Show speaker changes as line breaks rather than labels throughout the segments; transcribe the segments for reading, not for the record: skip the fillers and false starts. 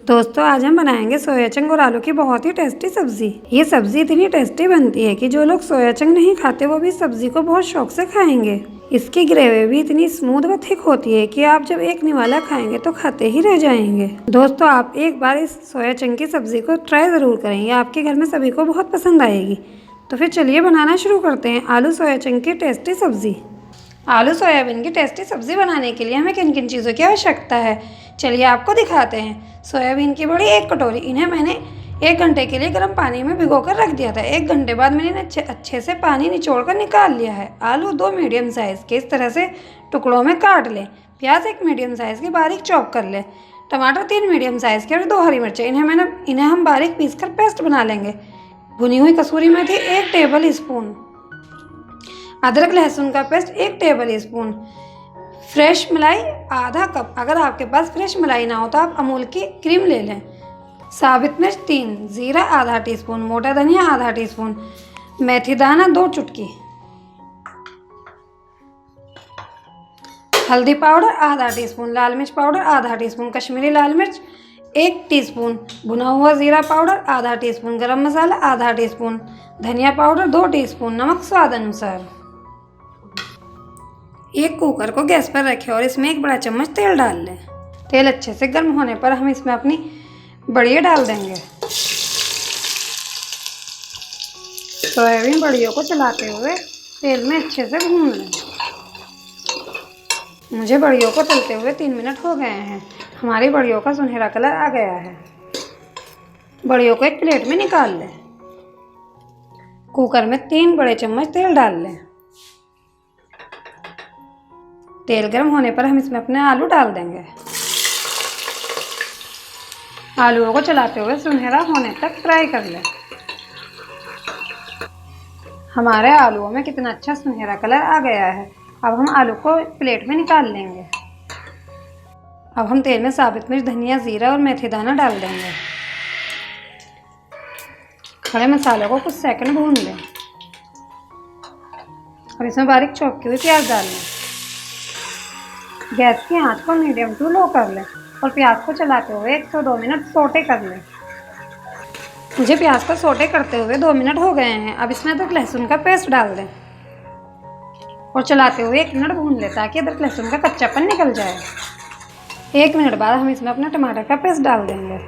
दोस्तों आज हम बनाएंगे सोया चंक और आलू की बहुत ही टेस्टी सब्जी। ये सब्जी इतनी टेस्टी बनती है कि जो लोग सोया चंक नहीं खाते वो भी सब्जी को बहुत शौक से खाएंगे। इसकी ग्रेवी भी इतनी स्मूथ व थिक होती है कि आप जब एक निवाला खाएंगे तो खाते ही रह जाएंगे। दोस्तों आप एक बार इस सोया चंक की सब्जी को ट्राई ज़रूर करें, ये आपके घर में सभी को बहुत पसंद आएगी। तो फिर चलिए बनाना शुरू करते हैं आलू सोया चंक की टेस्टी सब्जी। आलू सोयाबीन की टेस्टी सब्जी बनाने के लिए हमें किन किन चीज़ों की आवश्यकता है, चलिए आपको दिखाते हैं। सोयाबीन की बड़ी 1 कटोरी, इन्हें मैंने 1 घंटे के लिए गर्म पानी में भिगोकर रख दिया था। 1 घंटे बाद मैंने इन्हें अच्छे से पानी निचोड़कर निकाल लिया है। आलू 2 मीडियम साइज़ के इस तरह से टुकड़ों में काट लें। प्याज 1 मीडियम साइज़ की बारीक चॉप कर लें। टमाटर 3 मीडियम साइज़ के और 2 हरी मिर्चें, इन्हें हम बारीक पीस कर पेस्ट बना लेंगे। भुनी हुई कसूरी मेथी 1 टेबल स्पून, अदरक लहसुन का पेस्ट 1 टेबल स्पून, फ्रेश मलाई आधा कप। अगर आपके पास फ्रेश मलाई ना हो तो आप अमूल की क्रीम ले लें। साबित मिर्च 3, जीरा आधा टीस्पून, मोटा धनिया आधा टीस्पून, मेथी दाना 2 चुटकी, हल्दी पाउडर आधा टीस्पून, लाल मिर्च पाउडर आधा टीस्पून, कश्मीरी लाल मिर्च 1 टीस्पून, भुना हुआ जीरा पाउडर आधा टीस्पून, गरम मसाला आधा टीस्पून, धनिया पाउडर 2 टीस्पून, नमक स्वाद अनुसार। एक कुकर को गैस पर रखें और इसमें 1 बड़ा चम्मच तेल डाल लें। तेल अच्छे से गर्म होने पर हम इसमें अपनी बड़ियाँ डाल देंगे। सोयाबीन बड़ियों को चलाते हुए तेल में अच्छे से भून लें। मुझे बड़ियों को तलते हुए 3 मिनट हो गए हैं। हमारी बड़ियों का सुनहरा कलर आ गया है। बड़ियों को एक प्लेट में निकाल लें। कुकर में 3 बड़े चम्मच तेल डाल लें। तेल गर्म होने पर हम इसमें अपने आलू डाल देंगे। आलूओं को चलाते हुए सुनहरा होने तक फ्राई कर लें। हमारे आलूओं में कितना अच्छा सुनहरा कलर आ गया है। अब हम आलू को प्लेट में निकाल लेंगे। अब हम तेल में साबित मिर्च, धनिया, जीरा और मेथी दाना डाल देंगे। खड़े मसालों को कुछ सेकंड भून लें और इसमें बारीक चॉप की हुई प्याज डाल लें। गैस की आंच को मीडियम टू लो कर लें और प्याज को चलाते हुए 1 से 2 मिनट सोटे कर लें। मुझे प्याज को सोटे करते हुए 2 मिनट हो गए हैं। अब इसमें अदरक लहसुन का पेस्ट डाल दें और चलाते हुए 1 मिनट भून लें ताकि अदरक लहसुन का कच्चापन निकल जाए। 1 मिनट बाद हम इसमें अपना टमाटर का पेस्ट डाल देंगे।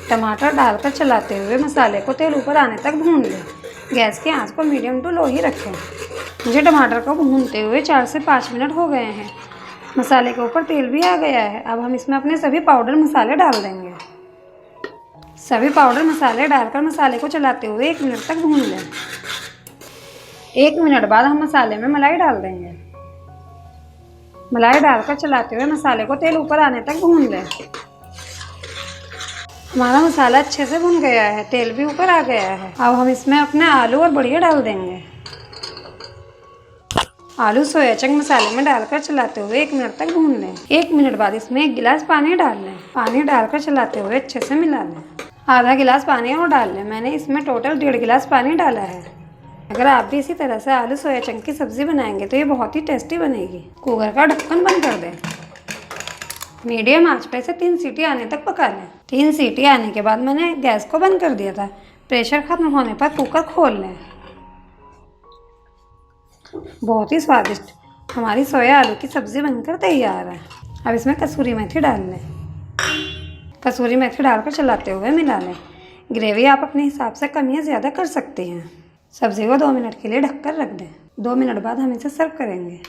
टमाटर डालकर चलाते हुए मसाले को तेल ऊपर आने तक भून लें। गैस की आंच को मीडियम टू लो ही रखें। मुझे टमाटर को भूनते हुए 4 से 5 मिनट हो गए हैं। मसाले के ऊपर तेल भी आ गया है। अब हम इसमें अपने सभी पाउडर मसाले डाल देंगे। सभी पाउडर मसाले डालकर मसाले को चलाते हुए 1 मिनट तक भून लें। 1 मिनट बाद हम मसाले में मलाई डाल देंगे। मलाई डालकर चलाते हुए मसाले को तेल ऊपर आने तक भून लें। हमारा मसाला अच्छे से भुन गया है, तेल भी ऊपर आ गया है। अब हम इसमें अपने आलू और बड़ियाँ डाल देंगे। आलू सोया चंक मसाले में डालकर चलाते हुए 1 मिनट तक भून लें। 1 मिनट बाद इसमें 1 गिलास पानी डाल लें। पानी डालकर चलाते हुए अच्छे से मिला लें। आधा गिलास पानी और डाल लें। मैंने इसमें टोटल 1.5 गिलास पानी डाला है। अगर आप भी इसी तरह से आलू सोया चंक की सब्ज़ी बनाएंगे तो ये बहुत ही टेस्टी बनेगी। कुकर का ढक्कन बंद कर दें। मीडियम आंच पर इसे 3 सीटी आने तक पका लें। 3 सीटी आने के बाद मैंने गैस को बंद कर दिया था। प्रेशर खत्म होने पर कुकर खोल लें। बहुत ही स्वादिष्ट हमारी सोया आलू की सब्ज़ी बनकर तैयार है। अब इसमें कसूरी मेथी डाल लें। कसूरी मेथी डालकर चलाते हुए मिला लें। ग्रेवी आप अपने हिसाब से कम या ज़्यादा कर सकते हैं। सब्ज़ी को 2 मिनट के लिए ढककर रख दें। 2 मिनट बाद हम इसे सर्व करेंगे।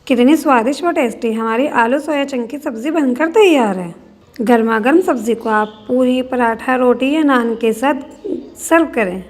कितनी स्वादिष्ट व टेस्टी हमारी आलू सोया चंक की सब्ज़ी बनकर तैयार है। गर्मा गर्म सब्ज़ी को आप पूरी, पराठा, रोटी या नान के साथ सर्व करें।